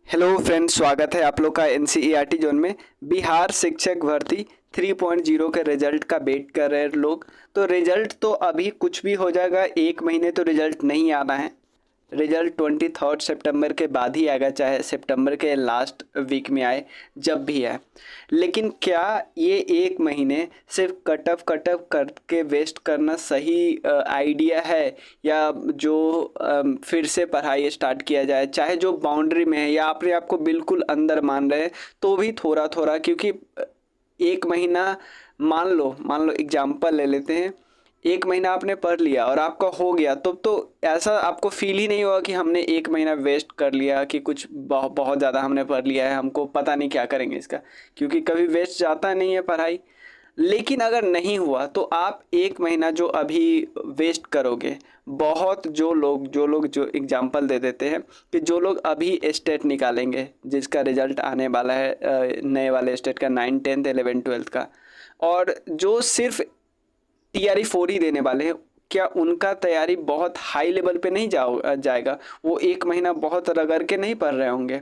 Hello friends, स्वागत है आप लोग का एनसीईआरटी जोन में। बिहार शिक्षक भर्ती 3.0 के रिजल्ट का वेट कर रहे हैं लोग। तो रिजल्ट तो अभी कुछ भी हो जाएगा, एक महीने तो रिजल्ट नहीं आना है। रिजल्ट 23 सितंबर के बाद ही आएगा, चाहे सितंबर के लास्ट वीक में आए, जब भी आए। लेकिन क्या ये एक महीने सिर्फ कट ऑफ करके वेस्ट करना सही आइडिया है, या जो फिर से पढ़ाई स्टार्ट किया जाए, चाहे जो बाउंड्री में है या अपने आप को बिल्कुल अंदर मान रहे हैं तो भी थोड़ा थोड़ा, क्योंकि एक महीना, मान लो एग्जाम्पल ले लेते हैं। एक महीना आपने पढ़ लिया और आपका हो गया, तो ऐसा आपको फील ही नहीं होगा कि हमने एक महीना वेस्ट कर लिया, कि कुछ बहुत ज़्यादा हमने पढ़ लिया है, हमको पता नहीं क्या करेंगे इसका, क्योंकि कभी वेस्ट जाता नहीं है पढ़ाई। लेकिन अगर नहीं हुआ तो आप एक महीना जो अभी वेस्ट करोगे, बहुत जो एग्जाम्पल दे देते हैं कि जो लोग अभी स्टेट निकालेंगे, जिसका रिजल्ट आने वाला है नए वाले स्टेट का, 9, 10, 11, 12 का, और जो सिर्फ टीआरई 4 ही देने वाले हैं, क्या उनका तैयारी बहुत हाई लेवल पे नहीं जाएगा? वो एक महीना बहुत रगड़ के नहीं पढ़ रहे होंगे।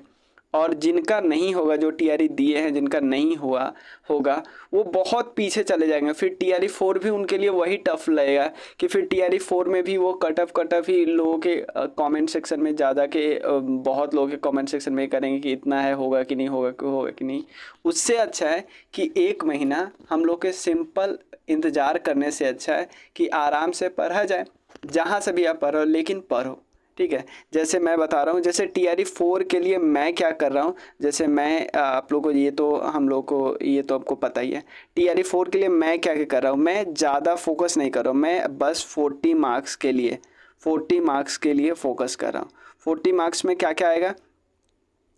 और जिनका नहीं होगा, जो टीआरई दिए हैं जिनका नहीं हुआ होगा, वो बहुत पीछे चले जाएंगे। फिर टीआरई 4 भी उनके लिए वही टफ लगेगा कि फिर टीआरई 4 में भी वो कट ऑफ ही लोगों के कमेंट सेक्शन में ज़्यादा के बहुत लोगों के कमेंट सेक्शन में करेंगे कि इतना है, होगा कि नहीं, होगा कि नहीं। उससे अच्छा है कि एक महीना हम लोग के सिंपल इंतज़ार करने से अच्छा है कि आराम से पढ़ा जाए। जहाँ से भी आप पढ़ो, लेकिन पढ़ो, ठीक है। जैसे मैं बता रहा हूँ, जैसे टीआरई 4 के लिए मैं क्या कर रहा हूँ, जैसे मैं आप लोगों को, ये तो हम लोग को, ये तो आपको पता ही है। टीआरई 4 के लिए मैं क्या क्या कर रहा हूँ, मैं ज़्यादा फोकस नहीं कर रहा हूँ, मैं बस 40 मार्क्स के लिए फोकस कर रहा हूँ। 40 मार्क्स में क्या क्या आएगा,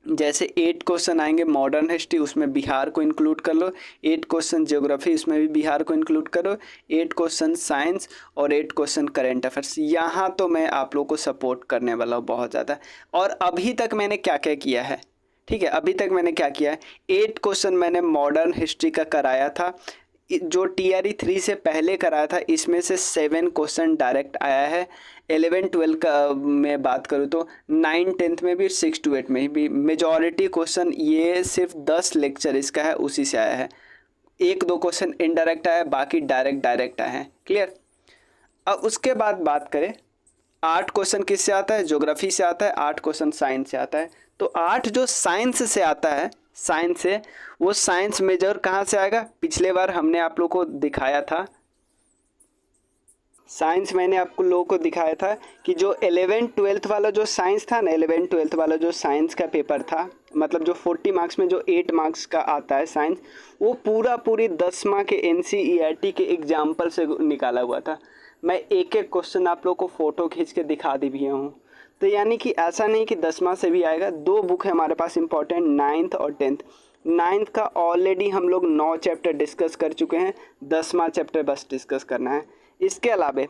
जैसे 8 क्वेश्चन आएंगे मॉडर्न हिस्ट्री, उसमें बिहार को इंक्लूड कर लो। 8 क्वेश्चन ज्योग्राफी, उसमें भी बिहार को इंक्लूड करो। 8 क्वेश्चन साइंस और 8 क्वेश्चन करेंट अफेयर्स। यहाँ तो मैं आप लोग को सपोर्ट करने वाला हूँ बहुत ज़्यादा। और अभी तक मैंने क्या क्या किया है, ठीक है, अभी तक मैंने क्या किया है, 8 क्वेश्चन मैंने मॉडर्न हिस्ट्री का कराया था, जो टीआरई 3 से पहले कराया था। इसमें से 7 क्वेश्चन डायरेक्ट आया है। 11 12 का मैं बात करूँ तो 9 10th में भी, 6 to 8 में भी मेजॉरिटी क्वेश्चन, ये सिर्फ 10 लेक्चर इसका है, उसी से आया है। एक दो क्वेश्चन इनडायरेक्ट आया है, बाकी डायरेक्ट आए हैं। क्लियर। अब उसके बाद बात करें, 8 क्वेश्चन किससे आता है, ज्योग्राफी से आता है। 8 क्वेश्चन साइंस से आता है। तो 8 जो साइंस से आता है, साइंस से, वो साइंस मेजर कहाँ से आएगा, पिछले बार हमने आप लोग को दिखाया था, साइंस मैंने आपको लोगों को दिखाया था कि जो 11 12 वाला जो साइंस था ना, 11 12 वाला जो साइंस का पेपर था, मतलब जो 40 मार्क्स में जो 8 मार्क्स का आता है साइंस, वो पूरी 10वां के एनसीईआरटी के एग्जाम्पल से निकाला हुआ था। मैं एक एक क्वेश्चन आप लोग को फ़ोटो खींच के दिखा दी भी हूँ। तो यानी कि ऐसा नहीं कि 10वां से भी आएगा। 2 बुक है हमारे पास इंपॉर्टेंट, 9th और 10th। 9th का ऑलरेडी हम लोग 9 चैप्टर डिस्कस कर चुके हैं, 10वां चैप्टर बस डिस्कस करना है। इसके अलावा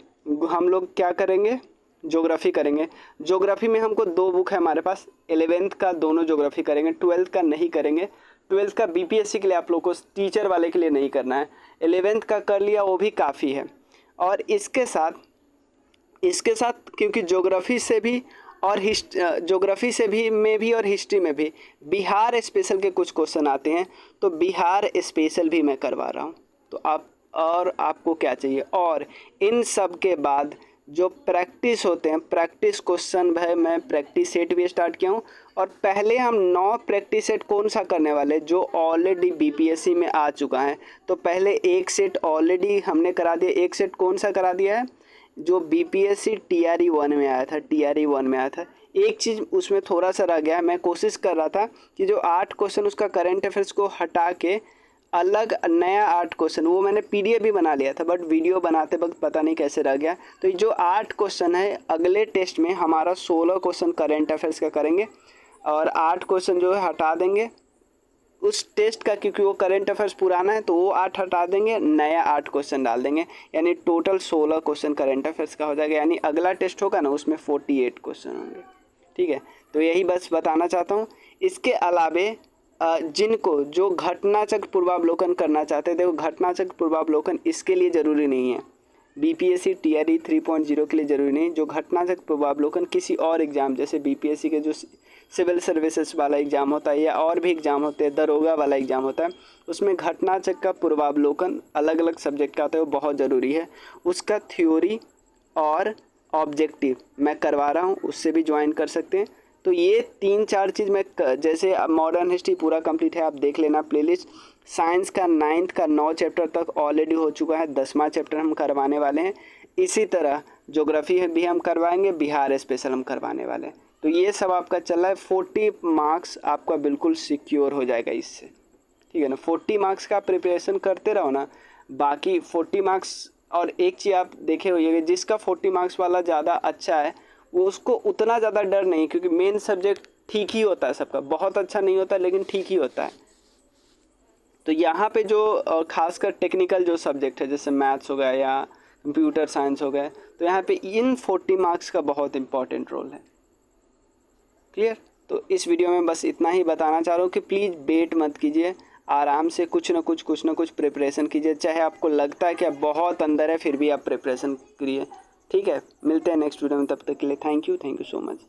हम लोग क्या करेंगे, ज्योग्राफी करेंगे। ज्योग्राफी में हमको 2 बुक है हमारे पास, 11th का दोनों ज्योग्राफी करेंगे, 12th का नहीं करेंगे। 12th का बीपीएससी के लिए आप लोग को, टीचर वाले के लिए नहीं करना है। 11th का कर लिया, वो भी काफ़ी है। और इसके साथ क्योंकि ज्योग्राफी से भी और ज्योग्राफी से भी में भी और हिस्ट्री में भी बिहार स्पेशल के कुछ क्वेश्चन आते हैं, तो बिहार स्पेशल भी मैं करवा रहा हूँ। तो आपको क्या चाहिए, और इन सब के बाद जो प्रैक्टिस होते हैं, प्रैक्टिस क्वेश्चन है, मैं प्रैक्टिस सेट भी स्टार्ट किया हूँ। और पहले हम 9 प्रैक्टिस सेट कौन सा करने वाले, जो ऑलरेडी बीपीएससी में आ चुका है। तो पहले एक सेट ऑलरेडी हमने करा दिया। एक सेट कौन सा करा दिया है, जो बीपीएससी टीआरई 1 में आया था, टीआरई 1 में आया था। एक चीज़ उसमें थोड़ा सा रह गया, मैं कोशिश कर रहा था कि जो 8 क्वेश्चन उसका करंट अफेयर्स को हटा के अलग नया 8 क्वेश्चन, वो मैंने पीडीएफ भी बना लिया था, बट वीडियो बनाते वक्त पता नहीं कैसे रह गया। तो ये जो 8 क्वेश्चन है, अगले टेस्ट में हमारा 16 क्वेश्चन करंट अफेयर्स का करेंगे, और 8 क्वेश्चन जो है हटा देंगे उस टेस्ट का, क्योंकि वो करंट अफेयर्स पुराना है, तो वो 8 हटा देंगे, नया 8 क्वेश्चन डाल देंगे। यानी टोटल 16 क्वेश्चन करंट अफेयर्स का हो जाएगा। यानी अगला टेस्ट होगा ना, उसमें 48 क्वेश्चन होंगे। ठीक है, तो यही बस बताना चाहता हूँ। इसके अलावे जिनको जो घटनाचक्र पूर्वावलोकन करना चाहते हैं, देखो घटनाचक्र पूर्वावलोकन इसके लिए ज़रूरी नहीं है, बीपीएससी टीआरई 3.0 के लिए ज़रूरी नहीं। जो घटनाचक्र पूर्वावलोकन किसी और एग्ज़ाम, जैसे बीपीएससी के जो सिविल सर्विसेज वाला एग्ज़ाम होता है या और भी एग्ज़ाम होते हैं, दरोगा वाला एग्ज़ाम होता है, उसमें घटना चक्र का पूर्वावलोकन अलग अलग सब्जेक्ट का आता है, वो बहुत ज़रूरी है। उसका थ्योरी और ऑब्जेक्टिव मैं करवा रहा हूँ, उससे भी ज्वाइन कर सकते हैं। तो ये 3-4 चीज़ मैं जैसे अब मॉडर्न हिस्ट्री पूरा कंप्लीट है, आप देख लेना प्लेलिस्ट। साइंस का 9th का 9 चैप्टर तक ऑलरेडी हो चुका है, 10वां चैप्टर हम करवाने वाले हैं। इसी तरह ज्योग्राफी भी हम करवाएंगे, बिहार स्पेशल हम करवाने वाले हैं। तो ये सब आपका चल रहा है। 40 मार्क्स आपका बिल्कुल सिक्योर हो जाएगा इससे, ठीक है ना। 40 मार्क्स का प्रिपरेशन करते रहो ना, बाकी 40 मार्क्स। और एक चीज़ आप देखे होइएगा, जिसका 40 मार्क्स वाला ज़्यादा अच्छा है वो उसको उतना ज़्यादा डर नहीं, क्योंकि मेन सब्जेक्ट ठीक ही होता है सबका, बहुत अच्छा नहीं होता लेकिन ठीक ही होता है। तो यहाँ पे जो खासकर टेक्निकल जो सब्जेक्ट है, जैसे मैथ्स हो गया या कंप्यूटर साइंस हो गया, तो यहाँ पे इन 40 मार्क्स का बहुत इंपॉर्टेंट रोल है। क्लियर। तो इस वीडियो में बस इतना ही बताना चाह रहा हूँ कि प्लीज़ वेट मत कीजिए, आराम से कुछ ना कुछ प्रिपरेशन कीजिए। चाहे आपको लगता है कि आप बहुत अंदर है, फिर भी आप प्रिपरेशन करिए, ठीक है। मिलते हैं नेक्स्ट वीडियो में, तब तक के लिए थैंक यू सो मच।